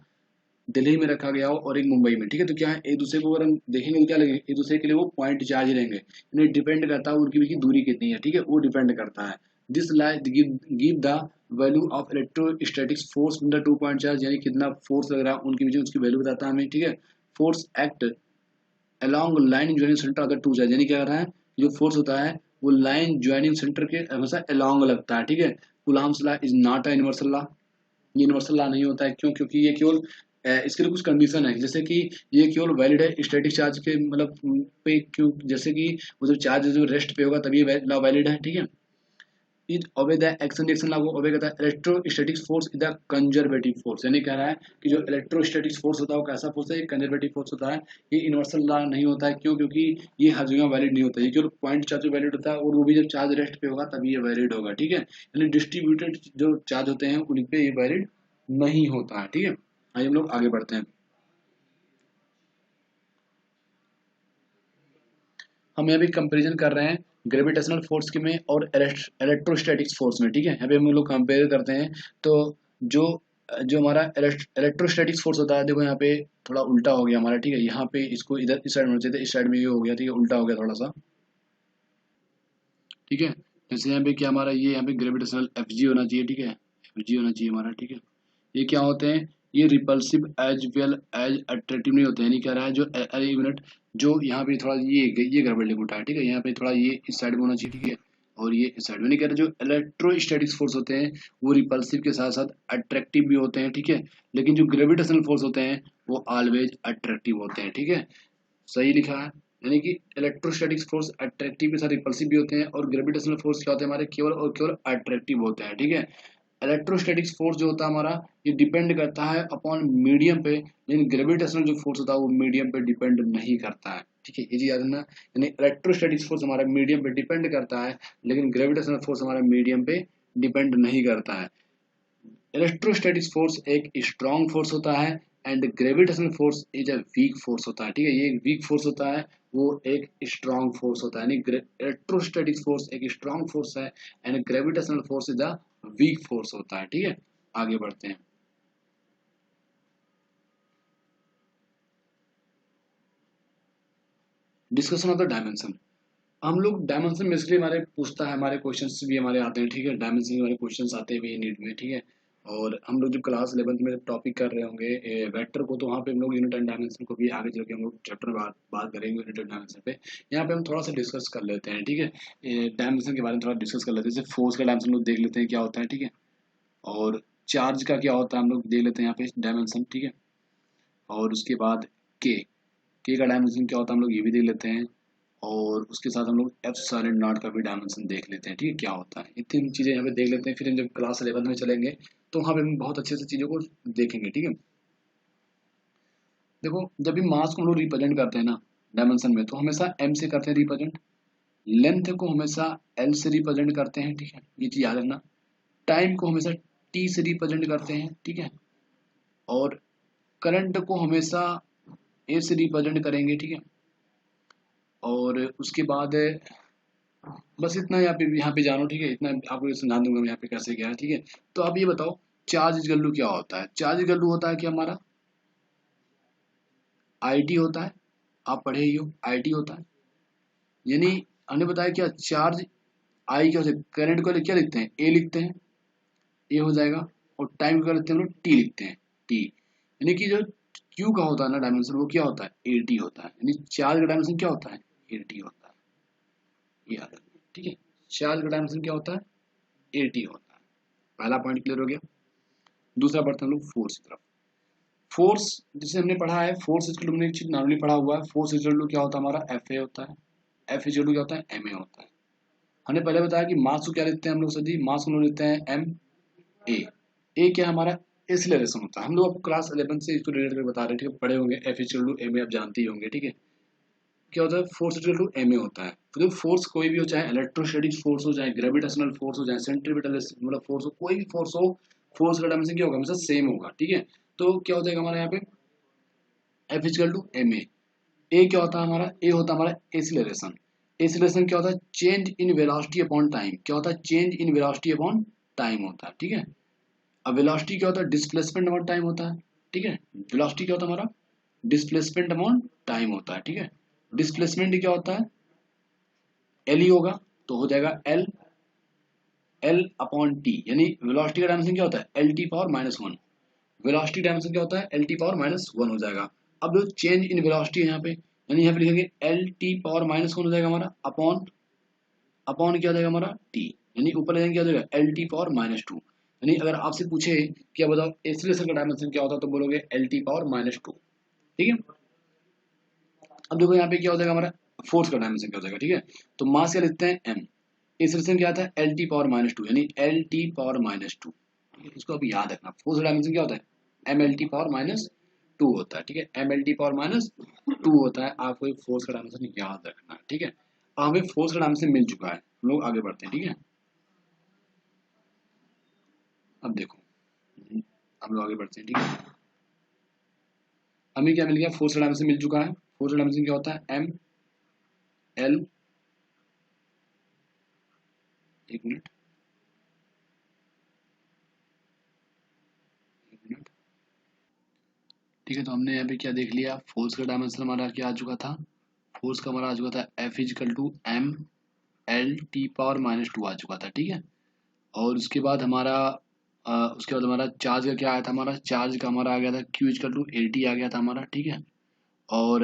दिल्ली में रखा गया हो और एक मुंबई में, ठीक है। तो क्या है, एक दूसरे को अगर हम देखेंगे तो क्या लगेगा, एक दूसरे के लिए वो पॉइंट चार्ज रहेंगे, यानी डिपेंड करता है उनकी बीच की दूरी कितनी है, ठीक है, वो डिपेंड करता है। This lie give the value of electrostatics force in the 2 point charge, यानी कितना फोर्स लग रहा है उनके बीच में, उसकी वैल्यू बताता है हमें, ठीक है। Force act along line joining centre अगर टू चार्ज, यानी क्या कर रहा है, जो फोर्स होता है वो लाइन ज्वाइनिंग सेंटर के हमेशा अलॉन्ग लगता है, ठीक है। Coulomb's law is not a universal law, ये यूनिवर्सल लॉ नहीं होता है। क्यों? क्योंकि ये केवल इसके लिए कुछ कंडीशन है, जैसे कि ये केवल वैलिड है स्टैटिक चार्ज के मतलब पे, क्यों? जैसे कि वो जब चार्ज जो रेस्ट पे होगा तभी ये लॉ वैलिड है, ठीक है। Is obey the action reaction law को ओबे करता है। Electrostatic force is the conservative force, यानी कह रहा है कि जो इलेक्ट्रोस्टैटिक फोर्स होता है वो कैसा फोर्स है? ये कंजर्वेटिव फोर्स होता है। ये यूनिवर्सल लॉ नहीं होता है। क्यों? क्योंकि ये हर जगह वैलिड नहीं होता है, ये केवल पॉइंट चार्ज वैलिड होता है, और वो भी जब चार्ज रेस्ट पे होगा तभी ये वैलिड होगा, ठीक है। यानी डिस्ट्रीब्यूटेड जो चार्ज होते हैं उन पे ये वैलिड नहीं होता है, ठीक है। आइए हम लोग आगे बढ़ते हैं। हम यहाँ पे कंपैरिजन कर रहे हैं ग्रेविटेशनल फोर्स के में और इलेक्ट्रोस्टैटिक्स फोर्स में, ठीक है। यहाँ पे हम लोग कंपेयर करते हैं। तो जो जो हमारा इलेक्ट्रोस्टैटिक्स फोर्स होता है, देखो यहाँ पे थोड़ा उल्टा हो गया हमारा, ठीक है। यहाँ पे इसको इधर इस साइड में होना चाहिए था, इस साइड में ये हो गया, ठीक है, उल्टा हो गया थोड़ा सा, ठीक है। जैसे यहाँ पे क्या हमारा ये यहाँ पे ग्रेविटेशनल एफ जी होना चाहिए, ठीक है, एफ जी होना चाहिए हमारा, ठीक है। ये क्या होते हैं? ये repulsive as well as attractive नहीं होते हैं, यानी कह रहा है जो अरे एक मिनट, जो यहाँ पे थोड़ा ये गड़बड़ लिख उठा है, ठीक है। यहाँ पे थोड़ा ये इस साइड में होना चाहिए, ठीक है, और ये इस साइड में। नहीं कह रहे जो इलेक्ट्रोस्टैटिक्स फोर्स होते हैं वो रिपल्सिव के साथ साथ अट्रैक्टिव भी होते हैं, ठीक है। लेकिन जो ग्रेविटेशनल फोर्स होते हैं वो ऑलवेज अट्रैक्टिव होते हैं, ठीक है। सही लिखा है। यानी कि इलेक्ट्रोस्टैटिक्स फोर्स अट्रैक्टिव के साथ रिपल्सिव भी होते हैं, और ग्रेविटेशनल फोर्स क्या होते हैं हमारे? केवल और केवल अट्रैक्टिव होते हैं, ठीक है। इलेक्ट्रोस्टैटिक्स फोर्स जो होता है हमारा, ये डिपेंड करता है अपॉन मीडियम पे, लेकिन ग्रेविटेशनल जो फोर्स होता है वो मीडियम पे डिपेंड नहीं करता है, ठीक है। ये चीज याद रखना, यानी इलेक्ट्रोस्टैटिक्स फोर्स हमारा मीडियम पे डिपेंड करता है, लेकिन ग्रेविटेशनल फोर्स हमारा मीडियम पे डिपेंड नहीं करता है। इलेक्ट्रोस्टैटिक फोर्स एक स्ट्रॉन्ग फोर्स होता है, and gravitational force is a weak force होता है, ठीक है। ये एक वीक फोर्स होता है, वो एक स्ट्रॉन्ग फोर्स होता है, यानी इलेक्ट्रोस्टैटिक फोर्स एक स्ट्रॉन्ग फोर्स है, and gravitational force is a weak force होता है, ठीक है। आगे बढ़ते हैं। Discussion of the dimension. हम लोग डायमेंशन बेसिकली हमारे पूछता है, हमारे क्वेश्चंस भी हमारे आते हैं, ठीक है। डायमेंशन हमारे क्वेश्चंस आते भी नीट में, ठीक है। और हम लोग जब क्लास 11th में टॉपिक कर रहे होंगे वेक्टर को, तो वहाँ पे हम लोग यूनिट एंड डायमेंशन को भी आगे चल के हम लोग चैप्टर में बात करेंगे यूनिट एंड डायमेंशन पे। यहाँ पे हम थोड़ा सा डिस्कस कर लेते हैं, ठीक है। डायमेंशन के बारे में थोड़ा डिस्कस कर लेते हैं। जैसे फोर्स का डायमेंशन लोग देख लेते हैं क्या होता है, ठीक है। और चार्ज का क्या होता है हम लोग देख लेते हैं यहाँ पे डायमेंशन, ठीक है। और उसके बाद के के का डायमेंशन क्या होता है हम लोग ये भी देख लेते हैं। और उसके साथ हम लोग एफ साइलेंट नॉट का भी डायमेंशन देख लेते हैं, ठीक है, क्या होता है। ये तीन चीजें यहाँ पे देख लेते हैं, फिर हम जब क्लास 11 में चलेंगे तो वहाँ पे हम बहुत अच्छे से चीजों को देखेंगे, ठीक है। देखो जब भी मास को हम लोग रिप्रेजेंट करते हैं ना डायमेंशन में, तो हमेशा एम से करते हैं रिप्रेजेंट, लेंथ को हमेशा एल से रिप्रेजेंट करते हैं, ठीक है, ये चीज याद रखना। टाइम को हमेशा टी से रिप्रेजेंट करते हैं, ठीक है। और करंट को हमेशा ए से रिप्रेजेंट करेंगे, ठीक है। और उसके बाद बस इतना यहाँ पे जानो, ठीक है, इतना आपको समझा दूंगा मैं यहाँ पे कैसे क्या है, ठीक है। तो आप ये बताओ चार्ज इक्वल टू क्या होता है? चार्ज इक्वल टू होता है कि हमारा IT होता है, आप पढ़े ही हो, IT होता है। यानी हमने बताया क्या, चार्ज आई क्या होता है, करंट को क्या लिखते हैं, ए लिखते हैं, ए हो जाएगा, और टाइम को क्या लिखते हैं हम लोग, टी लिखते हैं, टी। यानी कि जो क्यू का होता है ना डायमेंशन, वो क्या होता है, एटी होता है। यानी चार्ज का डायमेंशन क्या होता है, एटी होता है, ये याद रखना, ठीक है। चार्ज का डायमेंशन क्या होता है, एटी होता है। पहला पॉइंट क्लियर हो गया। दूसरा बढ़ते हम लोग फोर्स की तरफ। फोर्स जिसे हमने पढ़ा है, फोर्स इक्वल टू, हमने एक चीज नॉर्मली पढ़ा हुआ है, फोर्स इक्वल टू क्या होता है हमारा, एफ ए होता है। एफ इक्वल टू क्या होता है, एम ए होता है। हमने पहले बताया कि मास को क्या लिखते हैं हम लोग सर जी, मास को हम लोग लिखते हैं एम ए। ए क्या हमारा, एक्सीलरेशन होता है। हम लोग अब क्लास 11 से इसको रिलेट करके बता रहे हैं, ठीक है, पढ़े होंगे, F equal to M A आप जानते ही होंगे, ठीक है। क्या होता है, force equal to M A होता है। तो जब फोर्स कोई भी हो, चाहे इलेक्ट्रोस्टैटिक फोर्स हो, चाहे ग्रेविटेशनल फोर्स हो, चाहे सेंट्रीपिटल मतलब फोर्स हो, कोई भी फोर्स हो, फोर्स का डायमेंशन क्या होगा, हमेशा सेम होगा, ठीक है। तो क्या हो जाएगा हमारा यहाँ पे, F equal to M A. A क्या होता है हमारा, ए होता है हमारा एक्सीलरेशन। एक्सीलरेशन क्या होता है, change in velocity upon time. क्या होता है, change in velocity upon time होता है, ठीक है। अब वेलोसिटी क्या होता है, डिस्प्लेसमेंट अपॉन टाइम होता है, ठीक है। वेलोसिटी क्या होता है हमारा, डिस्प्लेसमेंट अपॉन टाइम होता है, ठीक है। डिस्प्लेसमेंट क्या होता है, एल ही होगा, तो हो जाएगा एल, एल अपॉन टी। यानी वेलोसिटी का डायमेंशन क्या होता है, L T power minus one. Velocity dimension क्या होता है, L T power minus one हो जाएगा। अब जो चेंज इन वेलोसिटी है यहाँ पे, यानी यहाँ पे लिखेंगे L T power minus one हो जाएगा हमारा, अपॉन, अपॉन क्या हो जाएगा हमारा, टी। यानी ऊपर लेंगे क्या हो जाएगा, L T power minus two. यानी अगर आपसे पूछे क्या बताओ एक्सीलरेशन का डायमेंशन क्या होता है, तो बोलोगे L T power minus to, ठीक है। अब देखो यहाँ पे क्या हो जाएगा हमारा, फोर्स का डायमेंशन क्या हो जाएगा, ठीक है। तो मास क्या लिखते हैं, एम। एक्सीलरेशन क्या आता है, L T power minus two, यानी L T power minus two. इसको अभी याद रखना, फोर्स का डायमेंशन क्या होता है, M L T power minus two होता है, ठीक है। M L T power minus two होता है, आपको एक फोर्स का डायमेंशन याद रखना है, ठीक है। अब हमें फोर्स का डायमेंशन मिल चुका है, हम लोग आगे बढ़ते हैं, ठीक है। अब देखो, हम लोग आगे बढ़ते हैं, ठीक है। हमें क्या मिल गया, फोर्स का डायमेंशन मिल चुका है। फोर्स का डायमेंशन क्या होता है, एम एल, एक मिनट, एक मिनट, ठीक है। तो हमने यहाँ पे क्या देख लिया, फोर्स का डायमेंशन हमारा क्या आ चुका था, फोर्स का हमारा आ चुका था F equal to M L T power minus two आ चुका था, ठीक है। और उसके बाद हमारा उसके बाद हमारा चार्ज का क्या आया था, हमारा चार्ज का हमारा आ गया था Q equal to A T आ गया था हमारा, ठीक है। और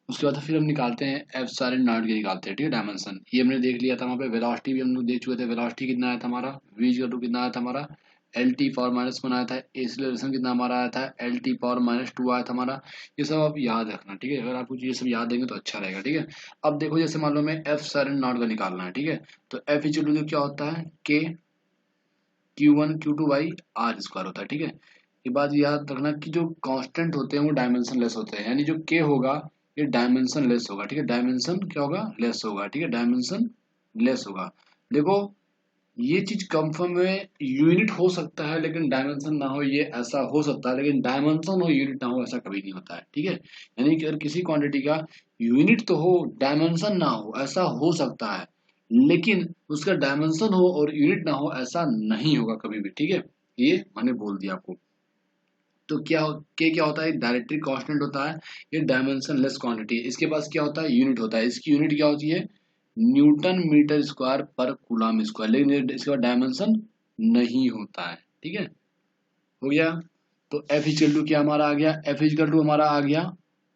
उसके बाद फिर हम निकालते हैं एफ सारे नॉट के निकालते हैं, ठीक है, डायमेंशन ये हमने देख लिया था। वहाँ पे वेलोसिटी भी हम लोग देख चुके थे, वेलोसिटी कितना आया था हमारा, वी इक्वल टू कितना आया था हमारा, L T power minus one आया था। एक्सीलरेशन कितना हमारा आया था, L T power minus to आया था हमारा। ये सब आप याद रखना, ठीक है। अगर आप कुछ ये सब याद देंगे तो अच्छा रहेगा, ठीक है। अब देखो जैसे मान लो हमें एफ सारे नॉट का निकालना है, ठीक है। तो एफ इक्वल टू क्या होता है, K Q one Q two by are square होता है, ठीक है। ये बात याद रखना कि जो कांस्टेंट होते हैं वो डायमेंशन लेस होते हैं, यानी जो के होगा ये डायमेंशन लेस होगा, ठीक है। डायमेंशन क्या होगा, लेस होगा, ठीक है, डायमेंशन लेस होगा। देखो ये चीज कंफर्म में यूनिट हो सकता है लेकिन डायमेंशन ना हो, ये ऐसा हो सकता है, लेकिन डायमेंशन हो यूनिट ना हो ऐसा कभी नहीं होता है, ठीक है। यानी कि अगर किसी क्वांटिटी का यूनिट तो हो डायमेंशन ना हो, ऐसा हो सकता है, लेकिन उसका डायमेंशन हो और यूनिट ना हो ऐसा नहीं होगा कभी भी, ठीक है। ये मैंने बोल दिया आपको। तो क्या के क्या होता है, डायरेक्ट्रिक कांस्टेंट होता है, ये डायमेंशन लेस क्वांटिटी है। इसके पास क्या होता है, यूनिट होता है, इसकी यूनिट क्या होती है, न्यूटन मीटर स्क्वायर पर कूलम स्क्वायर, लेकिन इसके बाद डायमेंशन नहीं होता है, ठीक है। हो गया। तो एफ इक्वल टू क्या हमारा आ गया, एफ इक्वल टू हमारा आ गया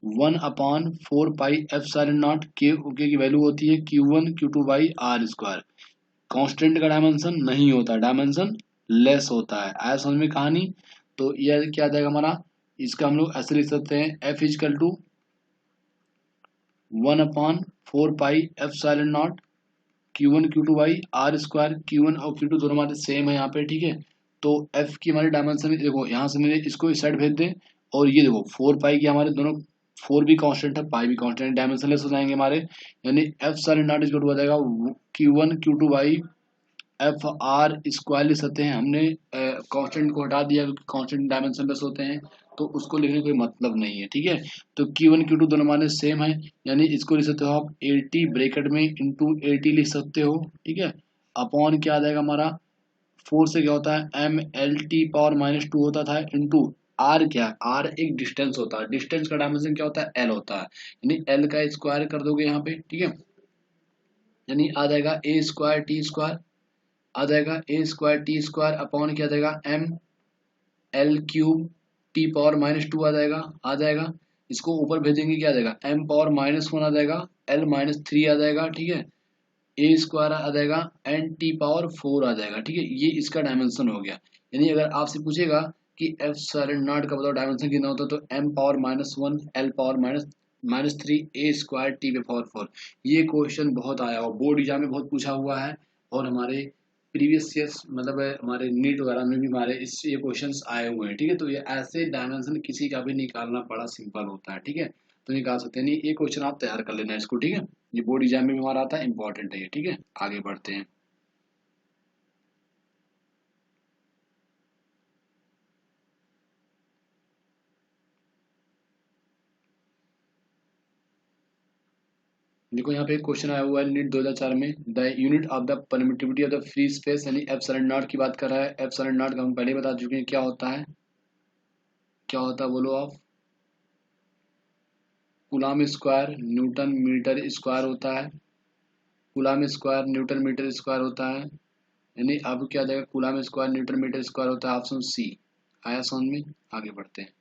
one upon four pi epsilon naught K, okay की वैल्यू होती है Q one Q two by are square. Constant का डायमेंशन नहीं होता, डायमेंशन लेस होता है, आया समझ में कहानी। तो यह क्या आ जाएगा हमारा, इसका हम लोग ऐसे लिख सकते हैं, F equal to one upon four pi epsilon naught Q one Q two by are square. Q one और क्यू टू दोनों हमारे सेम है यहाँ पे, ठीक है। तो एफ की हमारी डायमेंशन देखो, यहाँ से मैंने इसको इस साइड भेज दें, और ये देखो फोर पाई की हमारे दोनों, फोर भी कांस्टेंट है पाई भी कांस्टेंट, डायमेंशन लेस हो जाएंगे हमारे। यानी epsilon naught equal to हो जाएगा Q one Q two by F R square लिख सकते हैं। हमने कांस्टेंट को हटा दिया क्योंकि कांस्टेंट डायमेंशन लेस होते हैं, तो उसको लिखने का कोई मतलब नहीं है, ठीक है। तो Q1 Q2 दोनों माने सेम है, यानी इसको लिख सकते हो आप 80 ब्रैकेट में इंटू 80 लिख सकते हो, ठीक है। अपॉन क्या आ जाएगा हमारा 4 से क्या होता है M L T power minus 2 होता था इंटू आर। क्या आर एक डिस्टेंस होता है, डिस्टेंस का डायमेंशन क्या होता है एल होता है, यानी एल का स्क्वायर कर दोगे यहाँ पे, ठीक है, यानी आ जाएगा ए स्क्वायर टी स्क्वायर, आ जाएगा A square T square upon क्या आ जाएगा M L cube T power minus 2 आ जाएगा। इसको ऊपर भेजेंगे क्या आ जाएगा एम पावर माइनस 1 आ जाएगा, एल माइनस 3 आ जाएगा, ठीक है, ए स्क्वायर आ जाएगा एन टी पावर 4 आ जाएगा, ठीक है, ये इसका डायमेंशन हो गया। यानी अगर आपसे पूछेगा कि एफ साइलेंट नॉट का बताओ डायमेंशन कितना होता है, तो M power minus 1 L power minus minus 3 A square T power 4। ये क्वेश्चन बहुत आया हुआ, बोर्ड एग्जाम में बहुत पूछा हुआ है, और हमारे प्रीवियस ईयर्स मतलब हमारे नीट वगैरह में भी हमारे इस ये क्वेश्चंस आए हुए हैं, ठीक है। तो ये ऐसे डायमेंशन किसी का भी निकालना बड़ा सिंपल होता है, ठीक है, तो निकाल सकते हैं। नहीं ये क्वेश्चन आप तैयार कर लेना इसको, ठीक है, ये बोर्ड एग्जाम में भी हमारा आता है, इंपॉर्टेंट है ये, ठीक है। आगे बढ़ते हैं। देखो यहाँ पे एक क्वेश्चन आया हुआ है नीट 2004 में, the unit of the permittivity of the free space यानी एप्सिलॉन नॉट की बात कर रहा है। एप्सिलॉन नॉट का हम पहले बता चुके हैं क्या होता है, क्या होता है बोलो आप। Coulomb square newton metre square होता है, coulomb square newton metre square होता है, यानी अब क्या जाएगा coulomb square newton metre square होता है, ऑप्शन सी आया समझ में। आगे बढ़ते हैं।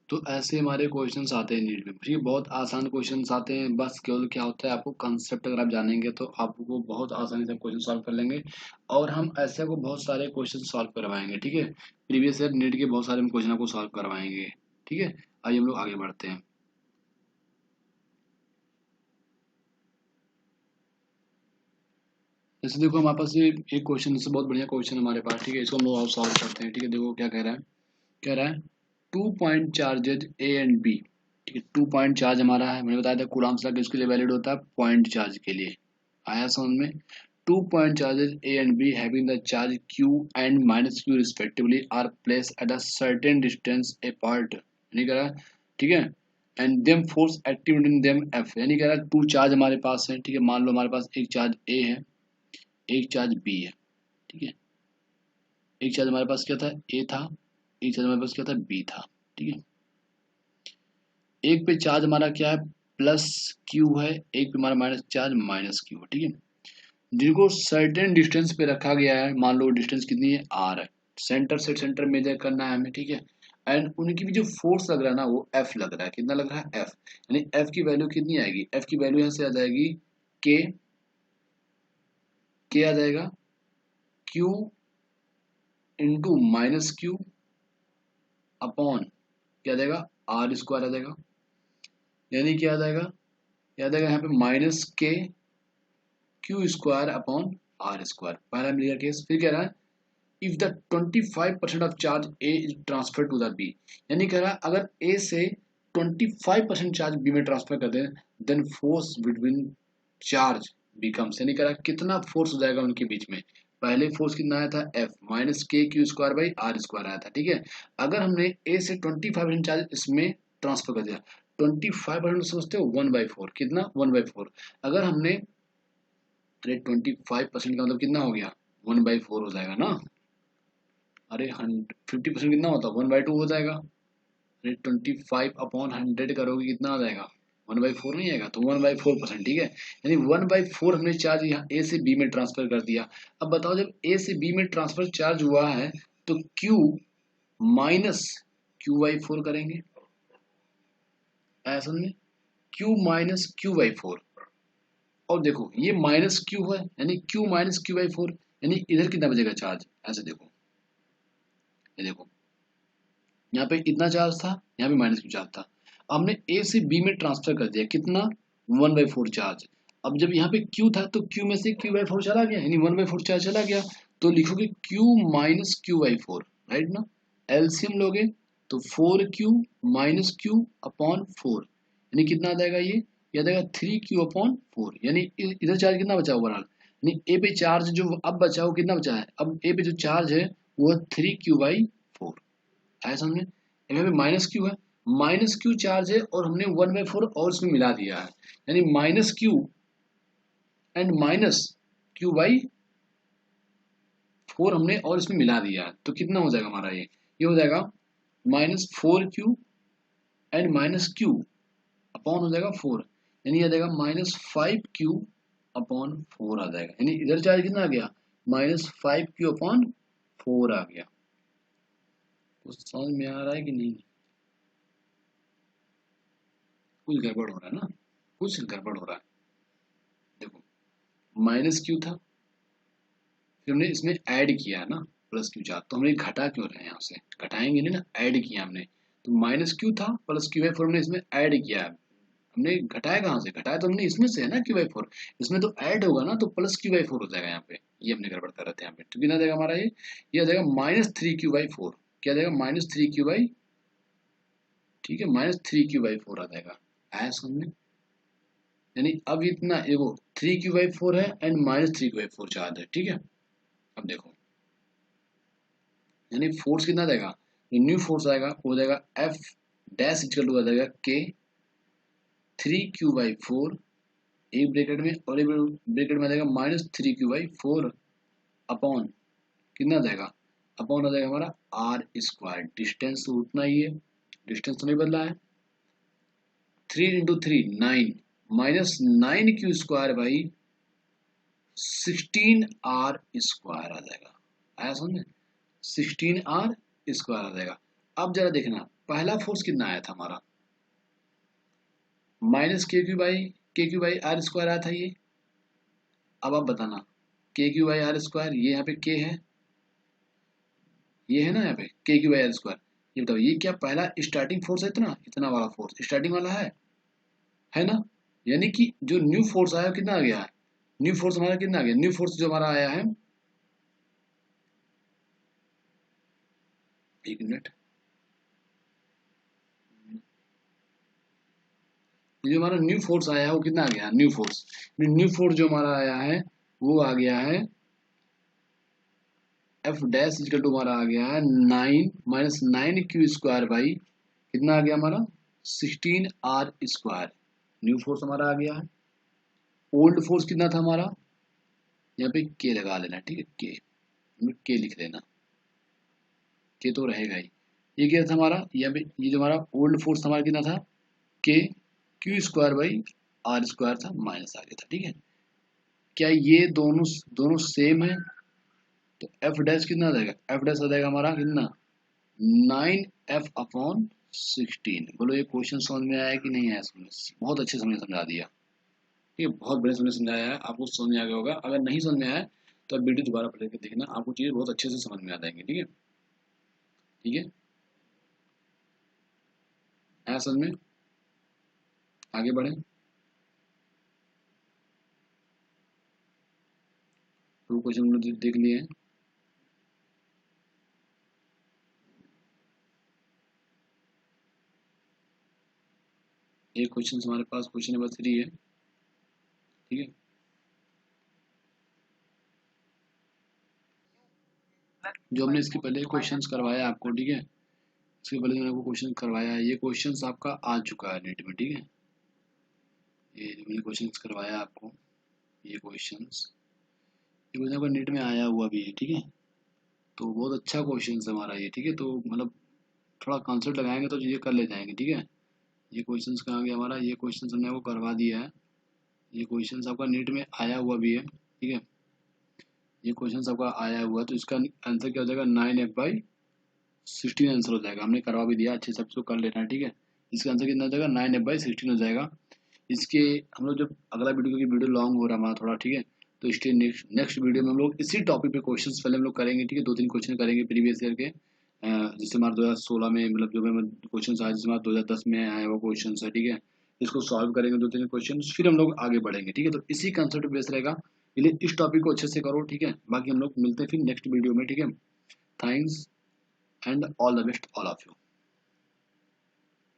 तो ऐसे हमारे क्वेश्चंस आते हैं नीट में, ठीक है, बहुत आसान क्वेश्चंस आते हैं, बस केवल क्या होता है आपको कंसेप्ट अगर आप जानेंगे तो आपको बहुत आसानी से क्वेश्चन सॉल्व कर लेंगे, और हम ऐसे को बहुत सारे क्वेश्चन सॉल्व करवाएंगे, ठीक है, प्रीवियस ईयर नीट के बहुत सारे क्वेश्चन को सॉल्व करवाएंगे, ठीक है। आइए हम लोग आगे बढ़ते हैं। जैसे देखो हमारे पास ये एक क्वेश्चन से बहुत बढ़िया क्वेश्चन हमारे पास, ठीक है, इसको हम लोग सॉल्व करते हैं, ठीक है। देखो क्या कह रहा है, कह रहा है 2 point charges A and B, ठीक है, 2 पॉइंट चार्ज हमारा है, मैंने बताया था कूलम्ब लॉ किसके लिए वैलिड होता है, पॉइंट चार्ज के लिए, आया समझ में। 2 point charges A and B having the charge Q and minus Q respectively are placed at a certain distance apart, यानी कह रहा है, ठीक है, and them force activate in them F, यानी कह रहा है 2 चार्ज हमारे पास है, ठीक है, मान लो हमारे पास एक चार्ज ए है, एक चार्ज बी है, ठीक है, एक चार्ज हमारे पास क्या था ए था, एक चार्ज हमारे पास क्या था बी था, ठीक है। एक पे चार्ज हमारा क्या है प्लस क्यू है, एक पे हमारा माइनस चार्ज माइनस क्यू है, ठीक है, जिनको सर्टेन डिस्टेंस पे रखा गया है, मान लो डिस्टेंस कितनी है आर है, सेंटर से सेंटर मेजर करना है हमें, ठीक है, एंड उनकी भी जो फोर्स लग रहा है ना वो एफ लग रहा है, कितना लग रहा है एफ, यानी एफ की वैल्यू कितनी आएगी, एफ की वैल्यू यहाँ से आ जाएगी के, के आ जाएगा Q into minus Q upon क्या आ जाएगा आर स्क्वायर आ जाएगा, यानी क्या आ जाएगा, याद आएगा यहाँ पे minus K Q square upon are square, पहला मिल गया केस। फिर कह रहा है if the 25% of charge A is transfer to the B, यानी कह रहा है अगर ए से 25% चार्ज बी में ट्रांसफर कर दें then force between charge becomes, यानी कह रहा है कितना फोर्स हो जाएगा उनके बीच में, पहले फोर्स कितना आया था F minus K Q square by are square आया था, ठीक है। अगर हमने ए से 25% चार्ज इसमें ट्रांसफर कर दिया, 25% समझते हो 1/4 कितना 1/4, अगर हमने अरे 25% का मतलब कितना हो गया 1/4 हो जाएगा ना, अरे 50% कितना होता है 1/2 हो जाएगा, अरे 25/100 करोगे कितना आ जाएगा 1/4 नहीं आएगा, तो 1/4%, ठीक है, यानी 1/4 हमने चार्ज यहाँ ए से बी में ट्रांसफर कर दिया। अब बताओ जब ए से बी में ट्रांसफर चार्ज हुआ है तो Q माइनस Q/4 करेंगे, ऐसा में Q माइनस Q/4, और देखो ये माइनस क्यू है यानी Q माइनस Q/4, यानी इधर कितना बचेगा चार्ज, ऐसे देखो, ये देखो यहाँ पे इतना चार्ज था, यहाँ पे माइनस क्यू चार्ज था, हमने ए से बी में ट्रांसफर कर दिया कितना 1/4 चार्ज, अब जब यहाँ पे क्यू था तो क्यू में से Q/4 चला गया, यानी 1/4 चार्ज चला गया, तो लिखोगे Q माइनस Q/4, राइट ना, एलसीएम लोगे तो 4Q माइनस क्यू अपॉन 4, यानी कितना आ जाएगा ये आ जाएगा 3Q/4, यानी इधर चार्ज कितना बचा ओवरऑल, यानी ए पे चार्ज जो अब बचा वो कितना बचा है, अब ए पे जो चार्ज है वो 3Q/4, आया समझ में। यहाँ पे माइनस क्यू है, माइनस क्यू चार्ज है और हमने 1/4 और उसमें मिला दिया है, यानी minus Q and minus Q/4, 4 हमने और इसमें मिला दिया, तो कितना हो जाएगा हमारा ये हो जाएगा -4q एंड -q अपॉन हो जाएगा 4, यानी आ जाएगा -5q अपॉन 4 आ जाएगा, यानी इधर चार्ज कितना आ गया -5q अपॉन 4 आ गया। तो समझ में आ रहा है कि नहीं? कुछ गड़बड़ हो रहा है ना, कुछ गड़बड़ हो रहा है। देखो -q था, फिर हमने इसमें ऐड किया ना +q चार्ज, तो हमने घटा क्यों रहे हैं, यहाँ से घटाएंगे नहीं ना, ऐड किया हमने, तो -q था +q/4 हमने इसमें ऐड किया। हमने घटाया कहाँ से, घटाया तो हमने इसमें से है ना q/4, इसमें तो ऐड होगा ना, तो +q/4 हो जाएगा यहाँ पे, ये हमने गड़बड़ कर रहे थे यहाँ पे। तो कितना देगा हमारा ये आ जाएगा -3q/4, क्या देगा -3q/, ठीक है -3q/4 आ जाएगा। आया समझ में? यानी अब इतना वो 3q/4 है एंड -3q/4 चार्ज है, ठीक है। अब देखो यानी फोर्स कितना देगा, न्यू फोर्स आएगा वो देगा F डैश इक्वल टू आ जाएगा K 3q/4 एक ब्रैकेट में, और एक ब्रैकेट में आ जाएगा -3q/4 अपॉन कितना जाएगा, अपॉन आ जाएगा हमारा r², डिस्टेंस तो उतना ही है, डिस्टेंस तो नहीं बदला है, 3 × 3 9 -9q² 16r² आ जाएगा। आया समझ, 16r² आ जाएगा। अब जरा देखना पहला फोर्स कितना आया था हमारा, -kq/r² आया था ये। अब आप बताना kq/r², ये यहाँ पे k है, ये है ना यहाँ पे kq/r², ये बताओ ये क्या पहला स्टार्टिंग फोर्स है, इतना वाला फोर्स स्टार्टिंग वाला है ना। यानी कि जो न्यू फोर्स आया कितना आ गया है, न्यू फोर्स हमारा कितना आ गया, न्यू फोर्स जो हमारा आया है, एक मिनट, जो हमारा न्यू फोर्स आया है वो कितना आ गया, न्यू फोर्स जो हमारा आया है वो आ गया है F डैश इक्वल टू हमारा आ गया है 9 -9q² कितना आ गया हमारा 16r²। न्यू फोर्स हमारा आ गया है। ओल्ड फोर्स कितना था हमारा, यहाँ पे के लगा लेना, ठीक है के लिख लेना, के तो रहेगा ही। ये क्या था हमारा, यहाँ पे ये जो हमारा ओल्ड फोर्स हमारा कितना था, के q²/r² था, माइनस आ गया था, ठीक है। क्या ये दोनों सेम है, तो एफ डैश कितना आ जाएगा, एफ डैश आ जाएगा हमारा कितना 9f/16। बोलो ये क्वेश्चन समझ में आया कि नहीं आया, समझ बहुत अच्छे से समझा दिया, ठीक है, बहुत बढ़िया समझ समझाया है, आपको समझ में आ गया होगा। अगर नहीं समझ में आया तो आप वीडियो दोबारा पढ़ के देखना, आपको चीज़ें बहुत अच्छे से समझ में आ जाएंगी, ठीक है ठीक है। आया समझ में, आगे बढ़े। तो क्वेश्चन देख लिए हैं, एक क्वेश्चन हमारे पास क्वेश्चन नंबर 3 है, ठीक है। जो हमने इसके पहले क्वेश्चंस करवाया आपको, ठीक है, इसके पहले मैंने आपको क्वेश्चन करवाया है, ये क्वेश्चंस आपका आ चुका है नेट में, ठीक है। ये जो मैंने क्वेश्चंस करवाया आपको, ये क्वेश्चंस आपका नेट में आया हुआ भी है, ठीक है। तो बहुत अच्छा क्वेश्चन है हमारा ये, ठीक है। तो मतलब थोड़ा कॉन्सेप्ट लगाएंगे तो चीज़ें कर ले जाएंगे, ठीक है। ये क्वेश्चंस कहाँ गया हमारा, ये क्वेश्चंस हमने आपको करवा दिया है, ये क्वेश्चंस आपका नेट में आया हुआ भी है, ठीक है। ये क्वेश्चंस आपका आया हुआ, तो इसका आंसर क्या हो जाएगा 9f/16 आंसर हो जाएगा, हमने करवा भी दिया, अच्छे से सबको कर लेना है, ठीक है। इसका आंसर कितना हो जाएगा 9f/16 हो जाएगा। इसके हम लोग जब अगला वीडियो, क्योंकि वीडियो लॉन्ग हो रहा है हमारा थोड़ा, ठीक है, तो इसके नेक्स्ट वीडियो में हम लोग इसी टॉपिक पे क्वेश्चंस पहले हम लोग करेंगे, ठीक है। 2-3 क्वेश्चन करेंगे प्रीवियस ईयर के, जिससे हमारा 2016 में मतलब जो हमें क्वेश्चन आए, जिससे हमारा 2010 में आया वो क्वेश्चन है, ठीक है। इसको सॉल्व करेंगे 2-3 क्वेश्चन, फिर हम लोग आगे बढ़ेंगे, ठीक है। तो इसी कंसेप्ट बेस रहेगा, इसलिए इस टॉपिक को अच्छे से करो, ठीक है। बाकी हम लोग मिलते हैं फिर नेक्स्ट वीडियो में, ठीक है। Thanks and all the best all of you.